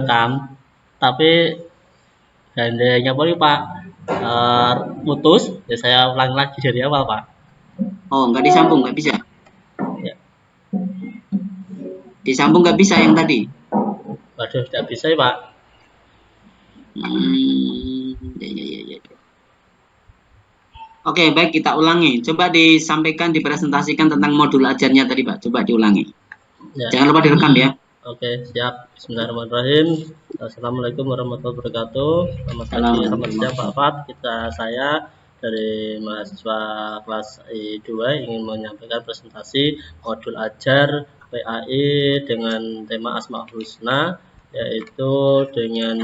rekam, tapi seandainya boleh Pak putus, ya saya ulang lagi dari awal Pak. Oh, nggak disambung, nggak bisa. Ya. Disambung nggak bisa yang tadi. Waduh, tidak bisa ya Pak. Ya. Oke, baik, kita ulangi. Coba disampaikan, dipresentasikan tentang modul ajarnya tadi Pak. Coba diulangi. Ya. Jangan lupa direkam ya. Oke, siap. Bismillahirrahmanirrahim. Assalamualaikum warahmatullahi wabarakatuh. Selamat pagi, selamat siang Pak Fat. Saya dari mahasiswa kelas I2 ingin menyampaikan presentasi modul ajar PAI dengan tema Asmaul Husna, yaitu dengan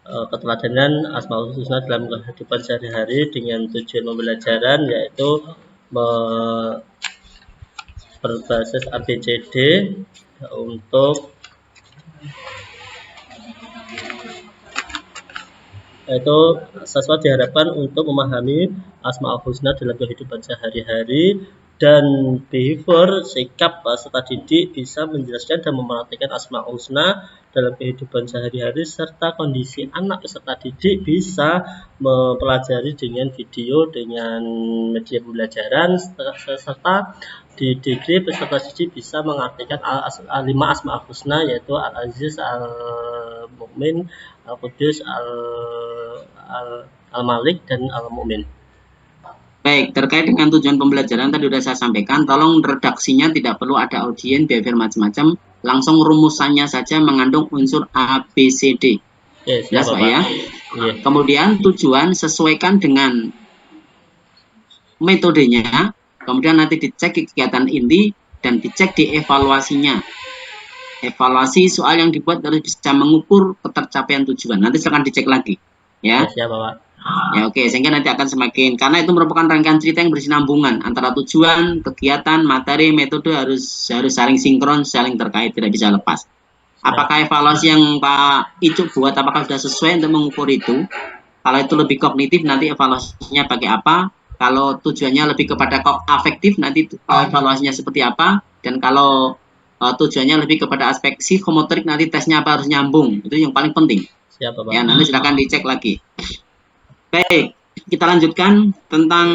keteladanan Asmaul Husna dalam kehidupan sehari-hari dengan tujuan pembelajaran yaitu berbasis ABCD untuk itu sesuatu diharapkan untuk memahami Asmaul Husna dalam kehidupan sehari-hari dan behavior sikap peserta didik bisa menjelaskan dan memerhatikan Asmaul Husna dalam kehidupan sehari-hari serta kondisi anak peserta didik bisa mempelajari dengan video dengan media pembelajaran serta di degree peserta didik bisa mengartikan 5 Asmaul Husna yaitu Al-Aziz, Al-Mu'min, Al-Qudus, Al-Malik, dan Al-Mu'min. Baik, terkait dengan tujuan pembelajaran tadi sudah saya sampaikan, tolong redaksinya tidak perlu ada audien, behavior macam-macam, langsung rumusannya saja mengandung unsur A, B, C, D. Jelas Pak ya? Kemudian tujuan sesuaikan dengan metodenya, kemudian nanti dicek kegiatan inti dan dicek di evaluasinya. Evaluasi soal yang dibuat harus bisa mengukur ketercapaian tujuan. Nanti silakan dicek lagi, ya. Siap, Bapak. Ya oke, sehingga nanti akan semakin, karena itu merupakan rangkaian cerita yang bersinambungan antara tujuan, kegiatan, materi, metode harus saling sinkron, saling terkait, tidak bisa lepas. Apakah evaluasi yang Pak Icuk buat apakah sudah sesuai untuk mengukur itu? Kalau itu lebih kognitif nanti evaluasinya pakai apa? Kalau tujuannya lebih kepada afektif nanti evaluasinya seperti apa? Dan kalau tujuannya lebih kepada aspek psikomotorik nanti tesnya apa harus nyambung. Itu yang paling penting. Siap, Bapak. Ya, nanti silakan dicek lagi. Baik, kita lanjutkan tentang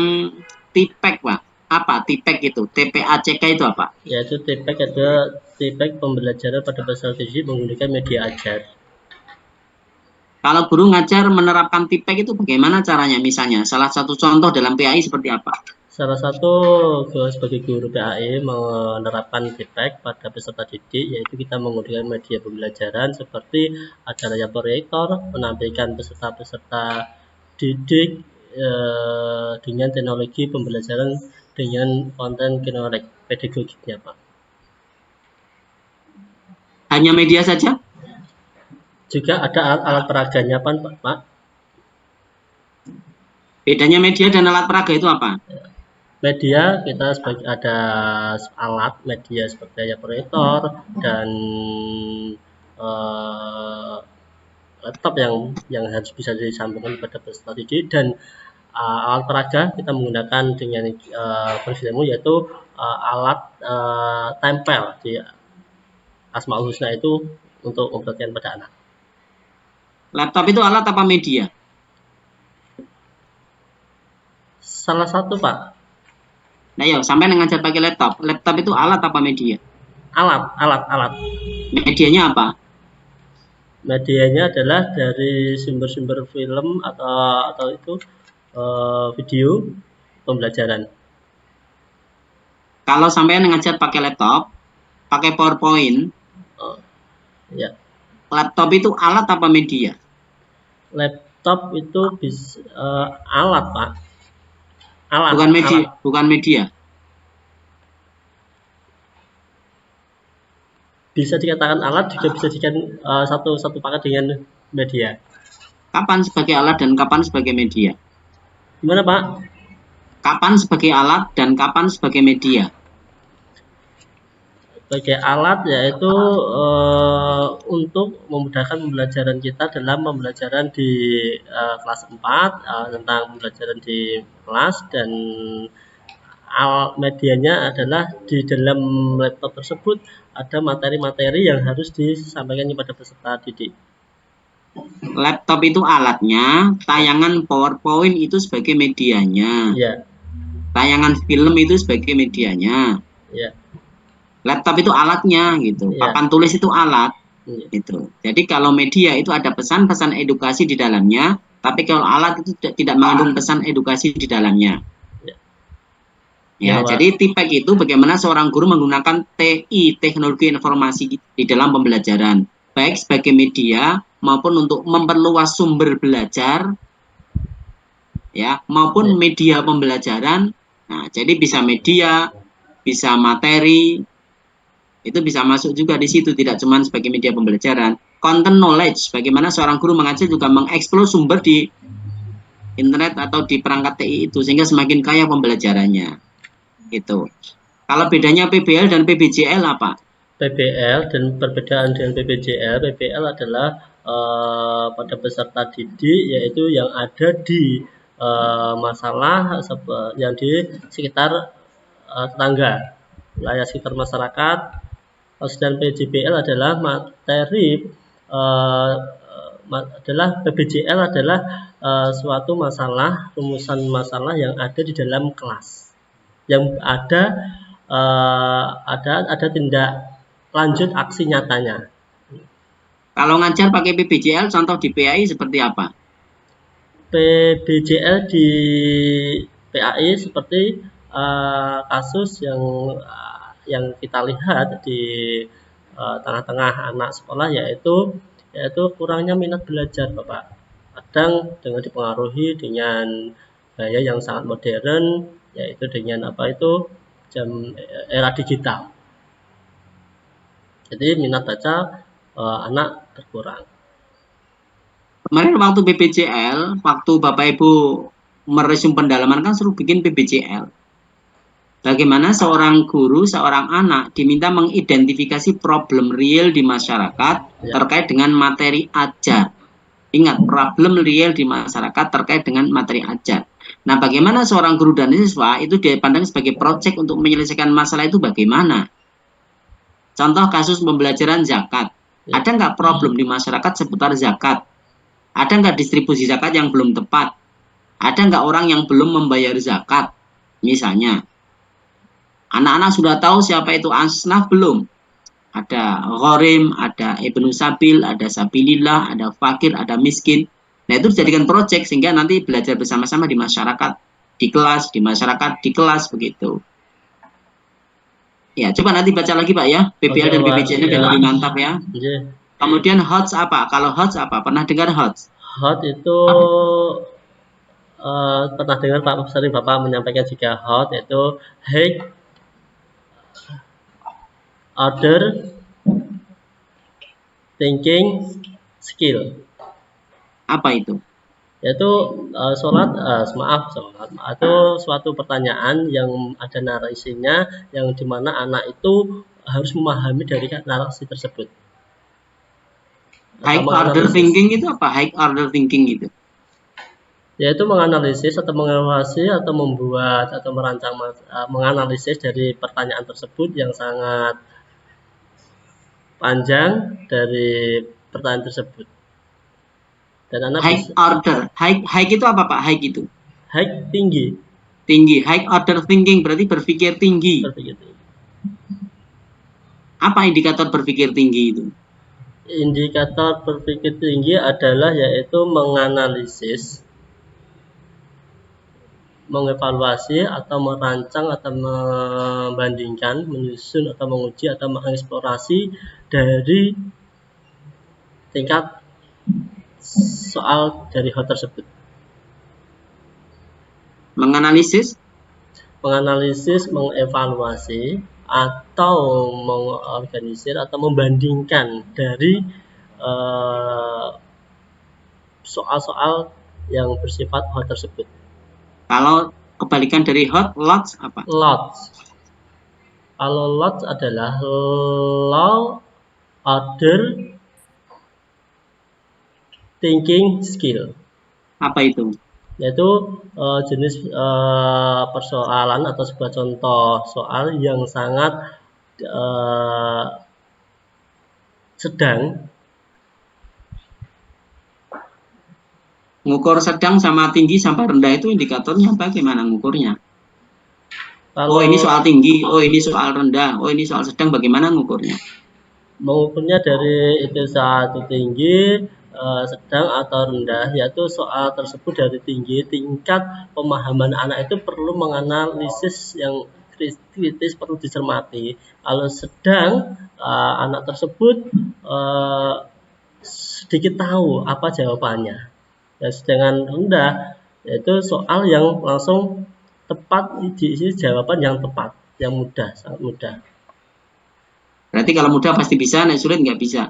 TPAC, Pak. Apa TPAC itu? TPACK itu apa? Yaitu TPAC adalah TPAC pembelajaran pada peserta didik menggunakan media ajar. Kalau guru ngajar menerapkan TPAC itu bagaimana caranya? Misalnya, salah satu contoh dalam PAI seperti apa? Salah satu sebagai guru PAI menerapkan TPAC pada peserta didik yaitu kita menggunakan media pembelajaran seperti ada layar proyektor, menampilkan peserta-peserta didik dengan teknologi pembelajaran dengan konten kinetik pedagogiknya, Pak. Hanya media saja? Juga ada alat peraganya, Pak. Bedanya media dan alat peraga itu apa? Media kita sebagai ada alat media seperti layar proyektor dan laptop yang harus bisa disambungkan pada peserta didik dan alat peraga kita menggunakan dengan ilmu yaitu alat tempel di Asmaul Husna itu untuk memperhatikan pada anak. Laptop itu alat apa media? Salah satu, Pak. Nah, yuk, sampai ngajar pakai laptop. Laptop itu alat apa media? Alat. Medianya apa? Medianya adalah dari sumber-sumber film atau itu video pembelajaran. Kalau sampai ngajar pakai laptop, pakai PowerPoint, ya. Laptop itu alat apa media? Laptop itu bisa alat, Pak. Alat. Bukan media. Alat. Bukan media. Bisa dikatakan alat, juga bisa dikatakan satu paket dengan media. Kapan sebagai alat dan kapan sebagai media? Gimana, Pak? Kapan sebagai alat dan kapan sebagai media? Sebagai alat yaitu untuk memudahkan pembelajaran kita dalam pembelajaran di kelas 4 tentang pembelajaran di kelas, dan medianya adalah di dalam laptop tersebut ada materi-materi yang harus disampaikan kepada peserta didik. Laptop itu alatnya, tayangan PowerPoint itu sebagai medianya. Ya, Tayangan film itu sebagai medianya. ya, Laptop itu alatnya gitu. ya, Papan tulis itu alat ya, gitu. Jadi kalau media itu ada pesan-pesan edukasi di dalamnya, tapi kalau alat itu tidak mengandung pesan edukasi di dalamnya. ya. Ya, Ya, Pak. jadi TIPEK itu bagaimana seorang guru menggunakan TI, teknologi informasi di dalam pembelajaran, baik sebagai media maupun untuk memperluas sumber belajar, ya, maupun Ya. media pembelajaran. Nah, jadi bisa media, bisa materi, itu bisa masuk juga di situ, tidak cuma sebagai media pembelajaran. Content knowledge, bagaimana seorang guru mengajar juga mengeksplor sumber di internet atau di perangkat TI itu, sehingga semakin kaya pembelajarannya. Gitu. Kalau bedanya PBL dan PBJL apa? PBL dan perbedaan dengan PBJL, PBL adalah pada peserta didik, yaitu yang ada di masalah yang di sekitar tetangga, wilayah sekitar masyarakat. Dan PJBL adalah materi adalah PBJL adalah suatu masalah, rumusan masalah yang ada di dalam kelas, yang ada tindak lanjut aksi nyatanya. Kalau ngajar pakai PBJL, contoh di PAI seperti apa? PBJL di PAI seperti kasus yang kita lihat di tengah-tengah anak sekolah, yaitu kurangnya minat belajar, Bapak. Kadang dengan dipengaruhi dengan gaya yang sangat modern, yaitu dengan era digital. Jadi minat baca anak berkurang. Kemarin waktu PBJL, waktu Bapak Ibu meresum pendalaman kan suruh bikin PBJL. Bagaimana seorang guru, seorang anak diminta mengidentifikasi problem real di masyarakat terkait dengan materi ajar. Ingat, problem real di masyarakat terkait dengan materi ajar. Nah, bagaimana seorang guru dan siswa itu dipandang sebagai proyek untuk menyelesaikan masalah itu bagaimana? Contoh kasus pembelajaran zakat. Ada nggak problem di masyarakat seputar zakat? Ada nggak distribusi zakat yang belum tepat? Ada nggak orang yang belum membayar zakat? Misalnya, anak-anak sudah tahu siapa itu asnaf belum? Ada ghorim, ada ibnu sabil, ada sabilillah, ada fakir, ada miskin. Nah, itu dijadikan proyek sehingga nanti belajar bersama-sama di masyarakat, di kelas, di masyarakat, di kelas begitu. Ya, coba nanti baca lagi Pak ya, PBL dan PBJL biar lebih mantap ya. Kemudian HOTS apa? Kalau HOTS apa? Pernah dengar HOTS? HOTS itu pernah dengar Pak, sering Bapak menyampaikan jika HOTS itu high order thinking skill. Apa itu? Yaitu sholat atau suatu pertanyaan yang ada narasinya, yang dimana anak itu harus memahami dari narasi tersebut. High order thinking itu apa? High order thinking itu? Yaitu menganalisis atau mengevaluasi atau membuat atau merancang menganalisis dari pertanyaan tersebut yang sangat panjang dari pertanyaan tersebut. Dan anak high order, high itu apa Pak? High itu? High tinggi. Tinggi. High order thinking berarti berpikir tinggi. Berpikir tinggi. Apa indikator berpikir tinggi itu? Indikator berpikir tinggi adalah yaitu menganalisis, mengevaluasi atau merancang atau membandingkan, menyusun atau menguji atau mengeksplorasi dari tingkat soal dari HOT tersebut. Menganalisis, mengevaluasi atau mengorganisir atau membandingkan dari soal-soal yang bersifat HOT tersebut. Kalau kebalikan dari HOT, LOTS apa? LOTS. Kalau LOTS adalah low order thinking skill. Apa itu? Yaitu jenis persoalan atau sebuah contoh soal yang sangat sedang. Ngukur sedang sama tinggi sama rendah itu indikatornya bagaimana ngukurnya? Kalau Oh, ini soal tinggi, oh ini soal rendah, oh ini soal sedang, bagaimana ngukurnya? mengukurnya dari itu satu tinggi, sedang atau rendah, yaitu soal tersebut dari tinggi, tingkat pemahaman anak itu perlu menganalisis yang kritis, perlu dicermati. Kalau sedang, anak tersebut sedikit tahu apa jawabannya. Dan sedangkan rendah yaitu soal yang langsung tepat, diisi jawaban yang tepat, yang mudah, sangat mudah. Berarti kalau mudah pasti bisa, nek sulit nggak bisa.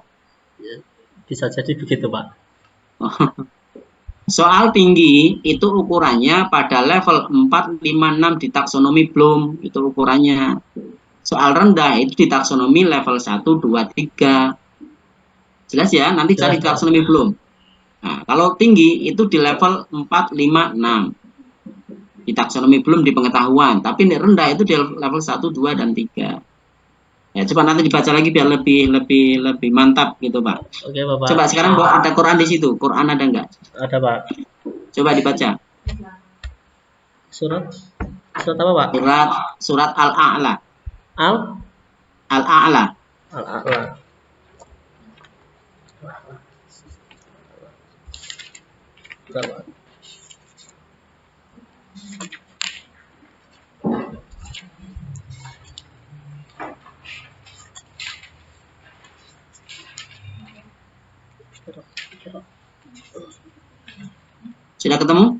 Bisa jadi begitu, Pak. Soal tinggi itu ukurannya pada level 4, 5, 6 di taksonomi Bloom, itu ukurannya. Soal rendah itu di taksonomi level 1, 2, 3. Jelas ya, nanti cari Jelas, Pak. taksonomi Bloom. Nah, kalau tinggi itu di level 4, 5, 6. Di taksonomi Bloom di pengetahuan, tapi rendah itu di level 1, 2, dan 3. Ya, coba nanti dibaca lagi biar lebih mantap gitu, Pak. Oke, Bapak. Coba sekarang ada Quran di situ. Quran ada nggak? Ada, Pak. Coba dibaca. Surat apa, Pak? Surat Al-A'la. Al-A'la. Sudah, Pak. Sudah ketemu?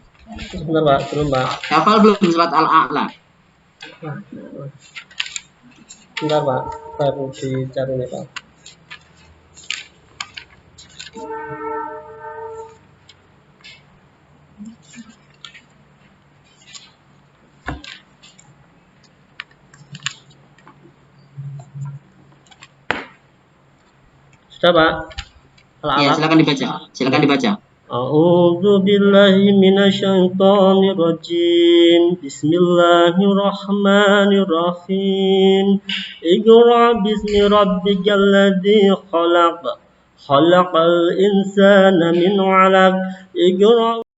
Sebentar, Pak. Belum, Pak. Hafal belum surat Al-A'la? Sebentar, Pak. Baru dicari nih, Pak. Sudah, Pak. Ya, silakan dibaca. Silakan dibaca. A'udzu billahi minasyaitonir rajim. Bismillahirrahmanirrahim. Iqra bismi rabbikal ladzi khalaq. Khalaqal insana min 'alaq. Iqra